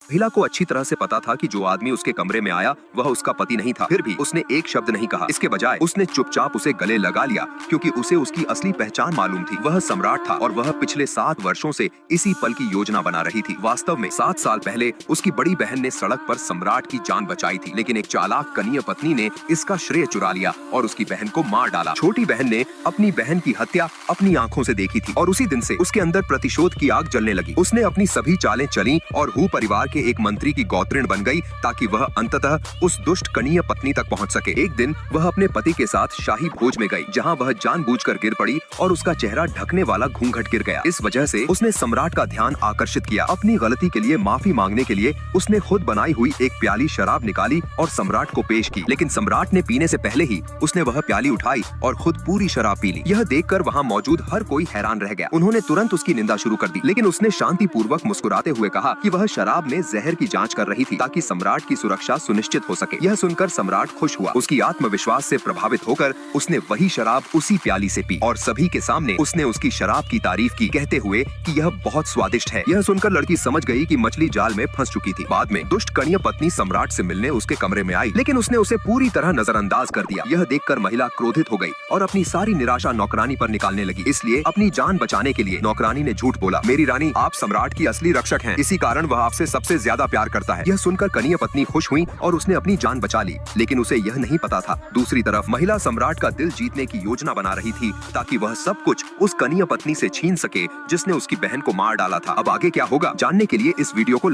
महिला को अच्छी तरह से पता था कि जो आदमी उसके कमरे में आया वह उसका पति नहीं था। फिर भी उसने एक शब्द नहीं कहा। इसके बजाय उसने चुपचाप उसे गले लगा लिया, क्योंकि उसे उसकी असली पहचान मालूम थी। वह सम्राट था और वह पिछले 7 वर्षों से इसी पल की योजना बना रही थी। वास्तव में 7 साल पहले उसकी बड़ी बहन ने सड़क पर सम्राट की जान बचाई थी, लेकिन एक चालाक कनीय पत्नी ने इसका श्रेय चुरा लिया और उसकी बहन को मार डाला। छोटी बहन ने अपनी बहन की हत्या अपनी आंखों से देखी थी और उसी दिन से उसके अंदर प्रतिशोध की आग जलने लगी। उसने अपनी सभी चालें चली और हू परिवार के एक मंत्री की गौत्रीण बन गई, ताकि वह अंततः उस दुष्ट कनीय पत्नी तक पहुंच सके। एक दिन वह अपने पति के साथ शाही भोज में गई, जहां वह जानबूझकर गिर पड़ी और उसका चेहरा ढकने वाला घूंघट गिर गया। इस वजह से उसने सम्राट का ध्यान आकर्षित किया। अपनी गलती के लिए माफी मांगने के लिए उसने खुद बनाई हुई एक प्याली शराब निकाली और सम्राट को पेश की, लेकिन सम्राट ने पीने से पहले ही उसने वह प्याली उठाई और खुद पूरी शराब पी ली। यह देखकर वहां मौजूद हर कोई हैरान रह गया। उन्होंने तुरंत उसकी निंदा शुरू कर दी, लेकिन उसने शांति पूर्वक मुस्कुराते हुए कहा कि वह शराब में जहर की जांच कर रही थी, ताकि सम्राट की सुरक्षा सुनिश्चित हो सके। यह सुनकर सम्राट खुश हुआ। उसकी आत्मविश्वास से प्रभावित होकर उसने वही शराब उसी प्याली से पी और सभी के सामने उसने उसकी शराब की तारीफ की, कहते हुए कि यह बहुत स्वादिष्ट है। यह सुनकर लड़की समझ गई कि मछली जाल में फंस चुकी थी। बाद में दुष्ट कनीय पत्नी सम्राट से मिलने उसके कमरे में आई, लेकिन उसने उसे पूरी तरह नजरअंदाज कर दिया। यह देखकर महिला क्रोधित हो गई और अपनी सारी निराशा नौकरानी पर निकालने लगी। इसलिए अपनी जान बचाने के लिए नौकरानी ने झूठ बोला, मेरी रानी, आप सम्राट की असली रक्षक हैं, इसी कारण वह आपसे सबसे ज्यादा प्यार करता है। यह सुनकर कनीय पत्नी खुश हुई और उसने अपनी जान बचा ली, लेकिन उसे यह नहीं पता था दूसरी तरफ महिला सम्राट का दिल जीतने की योजना बना रही थी, ताकि वह सब कुछ उस कनीय पत्नी से छीन सके जिसने उसकी बहन को मार डाला था। अब आगे क्या होगा जानने के लिए इस वीडियो को